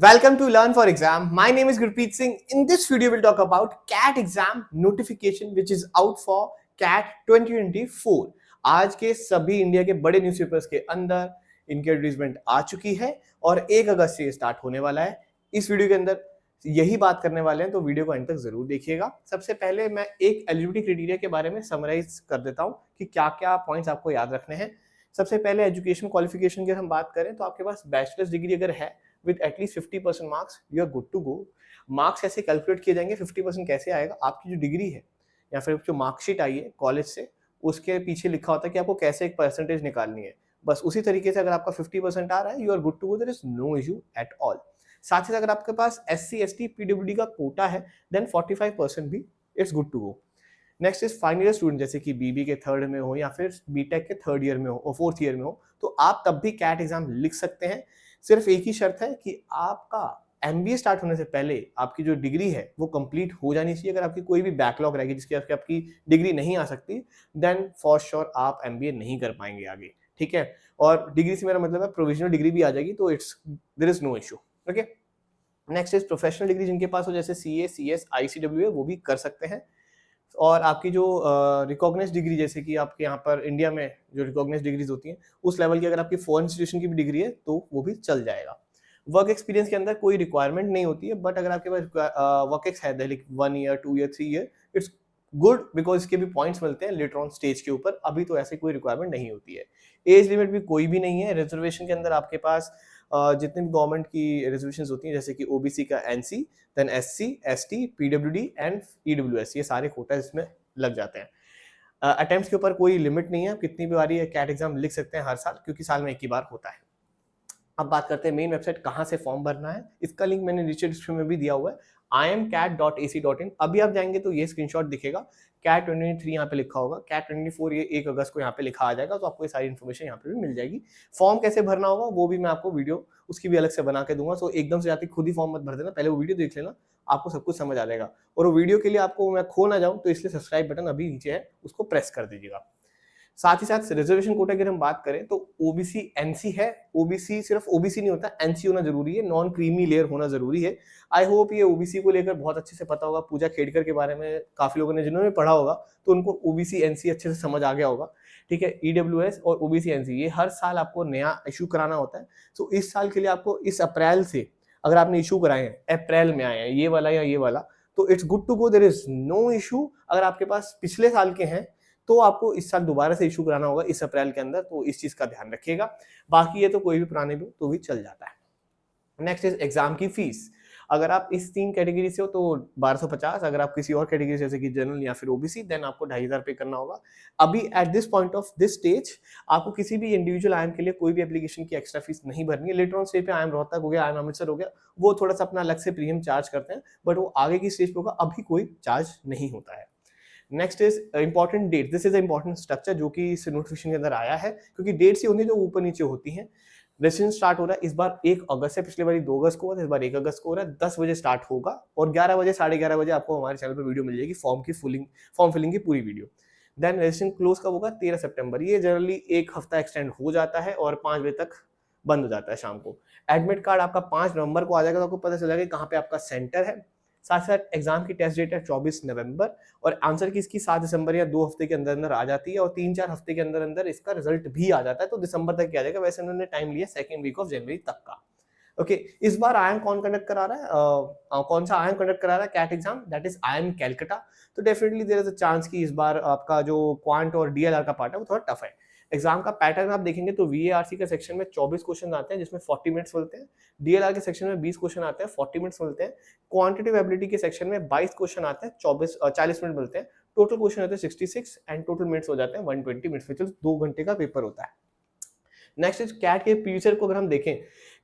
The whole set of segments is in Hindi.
Welcome to Learn for Exam. My name is Gurpreet Singh. In this video, we'll talk about CAT exam notification which is out for CAT 2024. आज के सभी इंडिया के बड़े न्यूज़पेपर्स के अंदर इनकी एडवर्टाइजमेंट आ चुकी है और 1 अगस्त से स्टार्ट होने वाला है। इस वीडियो के अंदर यही बात करने वाले हैं, तो वीडियो को अंत तक जरूर देखिएगा। सबसे पहले मैं एक एलिजिबिलिटी क्राइटेरिया के बारे में समराइज कर देता हूँ कि क्या क्या पॉइंट्स आपको याद रखने हैं। सबसे पहले एजुकेशन क्वालिफिकेशन की हम बात करें तो आपके पास बैचलर्स डिग्री अगर है with at least 50% marks you are good to go। Marks कैसे कैलकुलेट किए जाएंगे, 50% कैसे आएगा? आपकी जो डिग्री है या फिर जो मार्कशीट आई है कॉलेज से, उसके पीछे लिखा होता है कि आपको कैसे एक परसेंटेज निकालनी है। बस उसी तरीके से अगर आपका 50% आ रहा है, you are good to go, there is no issue at all. साथ ही अगर आपके पास SC ST PWD का कोटा है देन 45% भी it's good to go. Next is final year student, जैसे कि BB के थर्ड में हो या फिर बीटेक के थर्ड ईयर में हो और फोर्थ ईयर में हो, तो आप तब भी कैट एग्जाम लिख सकते हैं। सिर्फ एक ही शर्त है कि आपका MBA स्टार्ट होने से पहले आपकी जो डिग्री है वो कंप्लीट हो जानी चाहिए। अगर आपकी कोई भी बैकलॉग रहेगी जिसकी आपकी डिग्री नहीं आ सकती, देन फॉर श्योर आप MBA नहीं कर पाएंगे आगे, ठीक है। और डिग्री से मेरा मतलब है प्रोविजनल डिग्री भी आ जाएगी, तो it's there is no issue. Okay, next is professional degree जिनके पास हो, जैसे CA CS ICWA, वो भी कर सकते हैं। और आपकी जो रिकॉग्नाइज्ड डिग्री, जैसे कि आपके यहाँ पर इंडिया में जो रिकॉग्नाइज्ड डिग्रीज होती हैं उस लेवल की अगर आपकी फॉरेन इंस्टीट्यूशन की भी डिग्री है तो वो भी चल जाएगा। वर्क एक्सपीरियंस के अंदर कोई रिक्वायरमेंट नहीं होती है, बट अगर आपके पास वर्क एक्स है like 1 year 2 year 3 year, it's good because इसके भी पॉइंट्स मिलते हैं लेटर ऑन स्टेज के ऊपर। अभी तो ऐसे कोई रिक्वायरमेंट नहीं होती है। एज लिमिट भी कोई भी नहीं है। रिजर्वेशन के अंदर आपके पास जितने भी गवर्नमेंट की रिजर्वेशन होती हैं, जैसे कि OBC का NC, then SC ST PWD and EWS, ये सारे कोटा इसमें लग जाते हैं। अटेम्प्ट्स के ऊपर कोई लिमिट नहीं है, आप कितनी भी बारी कैट एग्जाम लिख सकते हैं हर साल, क्योंकि साल में एक ही बार होता है। अब बात करते हैं मेन वेबसाइट कहाँ से फॉर्म भरना है। इसका लिंक मैंने नीचे डिस्क्रिप्शन में भी दिया हुआ है, imcat.ac.in। अभी आप जाएंगे तो ये स्क्रीनशॉट दिखेगा, CAT 2023 यहाँ पे लिखा होगा, CAT 2024 ये 1 अगस्त को यहाँ पे लिखा आ जाएगा, तो आपको ये सारी इन्फॉर्मेशन यहाँ पे भी मिल जाएगी। फॉर्म कैसे भरना होगा वो भी मैं आपको वीडियो उसकी भी अलग से बना के दूंगा, सो एकदम से जाते खुद ही फॉर्म मत भर देना, पहले वो वीडियो देख लेना, आपको सब कुछ समझ आ जाएगा। और वो वीडियो के लिए आपको मैं खो ना जाऊं, तो इसलिए सब्सक्राइब बटन अभी नीचे है, उसको प्रेस कर दीजिएगा। साथ ही साथ रिजर्वेशन कोटा की हम बात करें तो OBC NC है। OBC सिर्फ OBC नहीं होता, NC होना जरूरी है, नॉन क्रीमी लेयर होना जरूरी है। आई होप ये OBC को लेकर बहुत अच्छे से पता होगा। पूजा खेड़कर के बारे में काफी लोगों ने जिन्होंने पढ़ा होगा तो उनको OBC NC अच्छे से समझ आ गया होगा, ठीक है। EWS और OBC NC ये हर साल आपको नया इशू कराना होता है। तो इस साल के लिए आपको इस अप्रैल से, अगर आपने इशू कराए हैं अप्रैल में आए हैं ये वाला या ये वाला, तो it's good to go, there is no issue. अगर आपके पास पिछले साल के हैं तो आपको इस साल दोबारा से इशू कराना होगा इस अप्रैल के अंदर, तो इस चीज का ध्यान रखिएगा। बाकी ये तो कोई भी पुराने भी तो भी चल जाता है। नेक्स्ट इज एग्जाम की फीस। अगर आप इस 3 कैटेगरी से हो तो 1250, अगर आप किसी और कैटेगरी जैसे कि जनरल या फिर OBC, देन आपको 2500 पे करना होगा। अभी at this point of this stage आपको किसी भी इंडिविजुअल IIM के लिए कोई भी एप्लीकेशन की एक्स्ट्रा फीस नहीं भरनी है। लेटर ऑन स्टेज पे IIM रोहतक हो गया, IIM अमृतसर हो गया, वो थोड़ा सा अपना अलग से प्रीमियम चार्ज करते हैं, बट वो आगे की स्टेज पे होगा, अभी कोई चार्ज नहीं होता है। Next is important date. This is important structure जो कि इस नोटिफिकेशन के अंदर आया है, क्योंकि डेट्स ही होंगी जो ऊपर नीचे होती हैं। रजिस्ट्रेशन स्टार्ट हो रहा है इस बार 1 अगस्त से, पिछले बार 2 अगस्त को, इस बार 1 अगस्त को हो रहा है। 10 बजे स्टार्ट होगा और 11 बजे 11:30 बजे आपको हमारे चैनल पर वीडियो मिल जाएगी फॉर्म फिलिंग की पूरी वीडियो। देन रजिस्ट्रेशन क्लोज कब होगा? 13 सितंबर। ये जनरली 1 हफ्ता एक्सटेंड हो जाता है और 5 बजे तक बंद हो जाता है शाम को। एडमिट कार्ड आपका 5 नवंबर को आ जाएगा, तो आपको पता चल जाएगा कहाँ पे आपका सेंटर है। साथ साथ एग्जाम की टेस्ट डेट है 24 नवंबर और आंसर की इसकी 7 दिसंबर या 2 हफ्ते के अंदर अंदर आ जाती है, और 3-4 हफ्ते के अंदर अंदर इसका रिजल्ट भी आ जाता है, तो दिसंबर तक आ जाएगा। वैसे उन्होंने टाइम लिया 2nd वीक ऑफ जनवरी तक का। ओके, इस बार IIM कौन कंडक्ट करा रहा है? कौन सा IIM कंडक्ट करा रहा है CAT exam? That is IIM Calcutta. तो definitely there is a chance कि इस बार आपका जो क्वांट और DLR का पार्ट है वो थोड़ा टफ है। एग्जाम का पैटर्न आप देखेंगे तो VARC का सेक्शन में 24 क्वेश्चन आते हैं जिसमें 40 मिनट्स मिलते हैं। DLR के सेक्शन में 20 क्वेश्चन आते हैं, 40 मिनट्स मिलते हैं। क्वांटिटेटिव एबिलिटी के सेक्शन में 22 क्वेश्चन आते हैं, 40 मिनट मिलते हैं। टोटल क्वेश्चन होते हैं 66 एंड टोटल मिनट्स हो जाते हैं 120 मिनट्स, विच इज 2 घंटे का पेपर होता है। नेक्स्ट इज कैट के फ्यूचर को अगर हम देखें,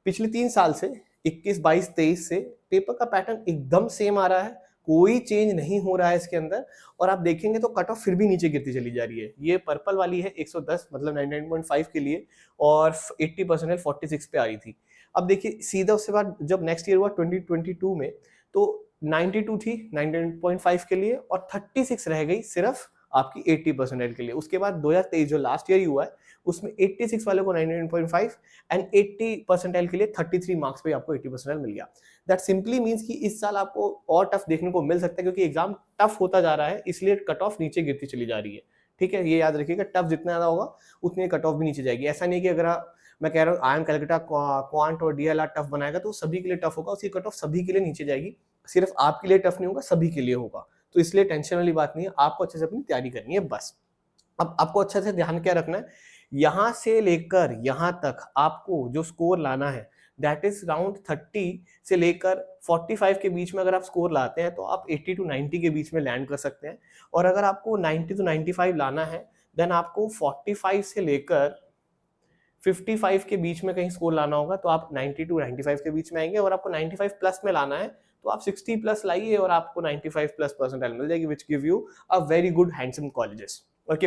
पिछले 3 साल से 21, 22, 23 से पेपर का पैटर्न एकदम सेम आ रहा है, कोई चेंज नहीं हो रहा है इसके अंदर। और आप देखेंगे तो कट ऑफ फिर भी नीचे गिरती चली जा रही है। ये पर्पल वाली है 110 मतलब 99.5 के लिए, और 80% 46 पे आ रही थी। अब देखिए सीधा उसके बाद जब नेक्स्ट ईयर हुआ 2022 में, तो 92 थी 99.5 के लिए और 36 रह गई सिर्फ आपकी 80% के लिए। उसके बाद 2023 जो लास्ट ईयर ही हुआ है उसमें 86 वाले को 99.5 एंड 80 परसेंटाइल के लिए 33 मार्क्स पे आपको 80 परसेंटाइल मिल गया। दैट सिंपली मीन्स कि इस साल आपको और टफ देखने को मिल सकता है, क्योंकि एग्जाम टफ होता जा रहा है, इसलिए कट ऑफ नीचे गिरती चली जा रही है। ठीक है, ये याद रखिएगा, टफ जितना ज्यादा होगा उतनी कट ऑफ भी नीचे जाएगी। ऐसा नहीं कि अगर मैं कह रहा हूँ आई एम कैलकाटा क्वांट और डीएलआर टफ बनाएगा तो सभी के लिए टफ होगा, उसकी कट ऑफ सभी के लिए नीचे जाएगी, सिर्फ आपके लिए टफ नहीं होगा, सभी के लिए होगा। तो इसलिए टेंशन वाली बात नहीं है, आपको अच्छे से अपनी तैयारी करनी है बस। अब आपको अच्छे से ध्यान क्या रखना है, यहां से लेकर यहां तक आपको जो स्कोर लाना है दैट इज राउंड 30 से लेकर 45 के बीच में अगर आप स्कोर लाते हैं तो आप 80 टू 90 के बीच में लैंड कर सकते हैं। और अगर आपको 90 टू 95 लाना है देन आपको 45 से लेकर 55 के बीच में कहीं स्कोर लाना होगा, तो आप 90 टू 95 के बीच में आएंगे। और आपको 95 प्लस में लाना है तो आप 60 प्लस लाइए और आपको 95 प्लस परसेंटाइल मिल जाएगी, which give you a very good handsome colleges. Okay,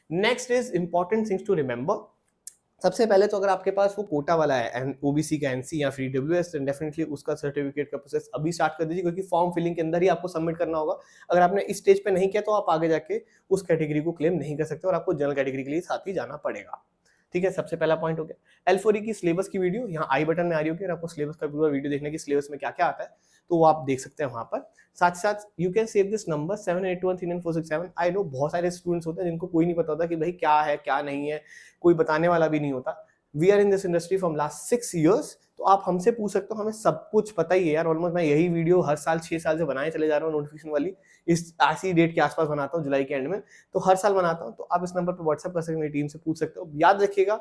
next is important things to remember. सबसे पहले तो अगर आपके पास वो कोटा वाला है ओबीसी का एनसी या फिर डब्ल्यूएस, डेफिनेटली उसका सर्टिफिकेट का प्रोसेस अभी स्टार्ट कर दीजिए, क्योंकि फॉर्म फिलिंग के अंदर ही आपको सबमिट करना होगा। अगर आपने इस स्टेज पे नहीं किया तो आप आगे जाके उस कैटेगरी को क्लेम नहीं कर सकते और आपको जनरल कैटेगरी के लिए साथ ही जाना पड़ेगा। ठीक है, सबसे पहला पॉइंट हो गया। L4E की सिलेबस की वीडियो यहाँ आई बटन में आ रही होगी, और आपको सिलेबस का पूरा वीडियो देखने की सिलेबस में क्या क्या आता है तो वो आप देख सकते हैं वहां पर। साथ साथ you can save this number 78139467। I know बहुत सारे स्टूडेंट्स होते हैं जिनको कोई नहीं पता होता कि भाई क्या है क्या नहीं है, कोई बताने वाला भी नहीं होता। We are in this industry from last 6 years, तो आप हमसे पूछ सकते हो, हमें सब कुछ पता ही है यार। ऑलमोस्ट मैं यही वीडियो हर साल 6 साल से बनाए चले जा रहा हूँ, नोटिफिकेशन वाली इस ऐसी डेट के आसपास बनाता हूँ, जुलाई के एंड में, तो हर साल बनाता हूँ। तो आप इस नंबर पर व्हाट्सएप कर सकते हो, मेरी टीम से पूछ सकते हो। याद रखिएगा,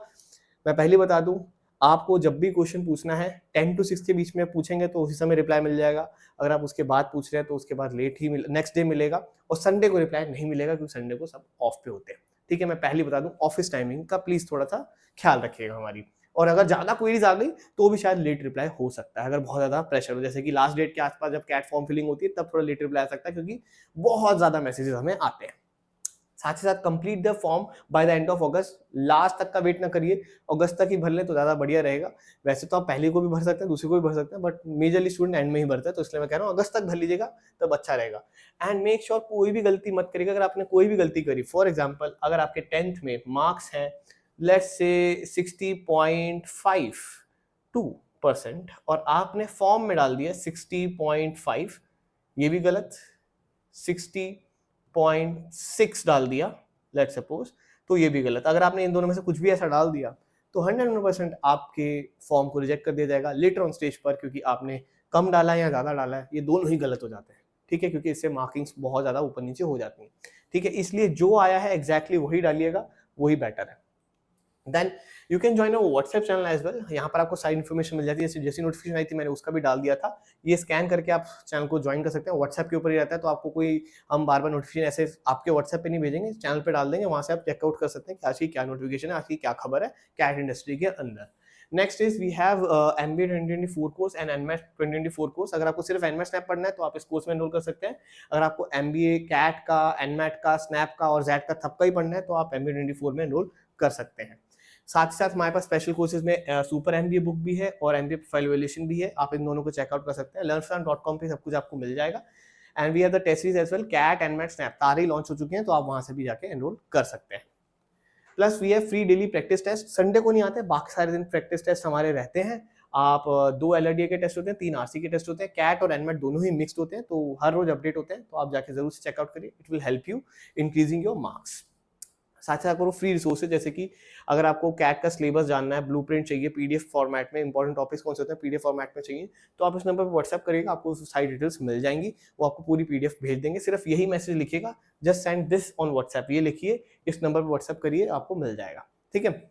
मैं पहले बता दूं, आपको जब भी क्वेश्चन पूछना है 10 to 6 के बीच में पूछेंगे तो उसी समय रिप्लाई मिल जाएगा। अगर आप उसके बाद पूछ रहे हैं तो उसके बाद लेट ही नेक्स्ट डे मिलेगा, और संडे को रिप्लाई नहीं मिलेगा क्योंकि संडे को सब ऑफ पे होते हैं। ठीक है, मैं पहले बता दूं, ऑफिस टाइमिंग का प्लीज थोड़ा सा ख्याल रखिएगा हमारी। और अगर ज्यादा क्वेरीज आ गई तो भी शायद लेट रिप्लाई हो सकता है, अगर बहुत ज्यादा प्रेशर हो, जैसे कि लास्ट डेट के आसपास जब कैट फॉर्म फिलिंग होती है तब थोड़ा लेट रिप्लाई आ सकता है, क्योंकि बहुत ज्यादा मैसेजेस हमें आते हैं। साथ ही साथ complete the form by the end of August. Last तक का वेट ना करिए, अगस्त तक ही भर ले तो ज्यादा बढ़िया रहेगा। वैसे तो आप पहले को भी भर सकते हैं, दूसरे को भी भर सकते हैं, बट मेजरली स्टूडेंट एंड में ही भरते हैं, तो इसलिए मैं कह रहा हूँ अगस्त तक भर लीजिएगा तब अच्छा रहेगा। एंड मेक श्योर कोई भी गलती मत करिएगा। अगर आपने कोई भी गलती करी, फॉर एग्जाम्पल अगर आपके 10th में मार्क्स हैं लेट्स से 60.52% और आपने फॉर्म में डाल दिया 60.5, ये भी गलत। 60.6 डाल दिया लेट्स सपोज, तो ये भी गलत। अगर आपने इन दोनों में से कुछ भी ऐसा डाल दिया तो 100% आपके फॉर्म को रिजेक्ट कर दिया जाएगा लेटर ऑन स्टेज पर, क्योंकि आपने कम डाला है या ज्यादा डाला है, ये दोनों ही गलत हो जाते हैं। ठीक है, क्योंकि इससे मार्किंग्स बहुत ज्यादा ऊपर नीचे हो जाती हैं। ठीक है, इसलिए जो आया है एग्जैक्टली वही डालिएगा, वही बेटर है। Then you can join our WhatsApp channel as well. यहाँ पर आपको सारी इन्फॉर्मेशन मिल जाती है, जैसी नोटिफिकेशन आई थी मैंने उसका भी डाल दिया था। ये स्कैन करके आप चैनल को ज्वाइन कर सकते हैं, व्हाट्सएप के ऊपर ही रहता है, तो आपको कोई हम बार बार नोटिफिकेशन ऐसे आपके व्हाट्सएप पे नहीं भेजेंगे, चैनल पे डाल देंगे, वहां से आप चेकआउट कर सकते हैं कि आज की क्या नोटिफिकेशन है, आज की क्या खबर है कैट इंडस्ट्री के अंदर। Next is we have MBA 2024 course and NMAT 2024 course. अगर आपको सिर्फ NMAT स्नैप पढ़ना है तो आप इस कोर्स में एनरोल कर सकते हैं। अगर आपको MBA कैट का, NMAT का, स्नैप का और जैट का सबका ही पढ़ना है तो आप MBA 2024 में एनरोल कर सकते हैं। साथ ही साथ हमारे पास स्पेशल कोर्सेज में सुपर MBA बुक भी है और MBA प्रोफाइल वैल्यूएशन भी है, आप इन दोनों को चेकआउट कर सकते हैं। learnfran.com पे सब कुछ आपको मिल जाएगा। And we have the test series as well, CAT, NMAT, SNAP सारे लॉन्च हो चुके हैं, तो आप वहां से भी जाके एनरोल कर सकते हैं। Plus we have free daily practice test, Sunday को नहीं आते, बाकी सारे दिन प्रैक्टिस टेस्ट हमारे रहते हैं। आप 2 LRDA के टेस्ट होते हैं, 3 RC के टेस्ट होते हैं, कैट और NMAT दोनों ही मिक्स्ड होते हैं, तो हर रोज अपडेट होते हैं, तो आप जाके जरूर से चेकआउट करिए, it will help you increasing your marks. साथ ही साथ आपको फ्री रिसोर्सेज, जैसे कि अगर आपको कैट का सिलेबस जानना है, ब्लूप्रिंट चाहिए PDF फॉर्मेट में, इंपॉर्टेंट टॉपिक्स कौन से होते हैं PDF फॉर्मेट में चाहिए, तो आप इस नंबर पर व्हाट्सएप करिएगा, आपको सारी डिटेल्स मिल जाएंगी, वो आपको पूरी PDF भेज देंगे। सिर्फ यही मैसेज लिखिएगा, just send this on WhatsApp, ये लिखिए, इस नंबर पर व्हाट्सएप करिए, आपको मिल जाएगा। ठीक है,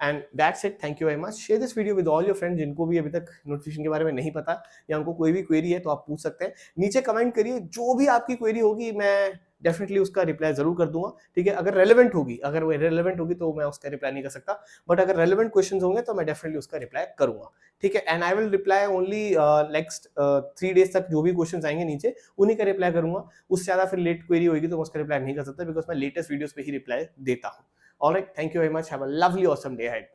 and that's it, thank you very much. Share this video with all your friends जिनको भी अभी तक नोटिफिकेशन के बारे में नहीं पता या उनको कोई भी क्वेरी है तो आप पूछ सकते हैं। नीचे कमेंट करिए, जो भी आपकी क्वेरी होगी मैं डेफिनेटली उसका रिप्लाई जरूर कर दूंगा। ठीक है, अगर रेलेवेंट होगी, अगर वो इरेलेवेंट होगी तो मैं उसका रिप्लाई नहीं कर सकता, बट अगर रेलेवेंट क्वेश्चंस होंगे तो मैं डेफिनेटली उसका रिप्लाई करूंगा। ठीक है, and I will reply only next 3 days तक जो भी क्वेश्चंस आएंगे नीचे उन्हीं का रिप्लाई करूंगा। उससे ज्यादा फिर लेट क्वेरी होगी तो मैं उसका रिप्लाई नहीं कर सकता, बिकॉज मैं लेटेस्ट वीडियोस पे ही रिप्लाई देता हूँ। Alright, thank you very much, have a lovely awesome day ahead.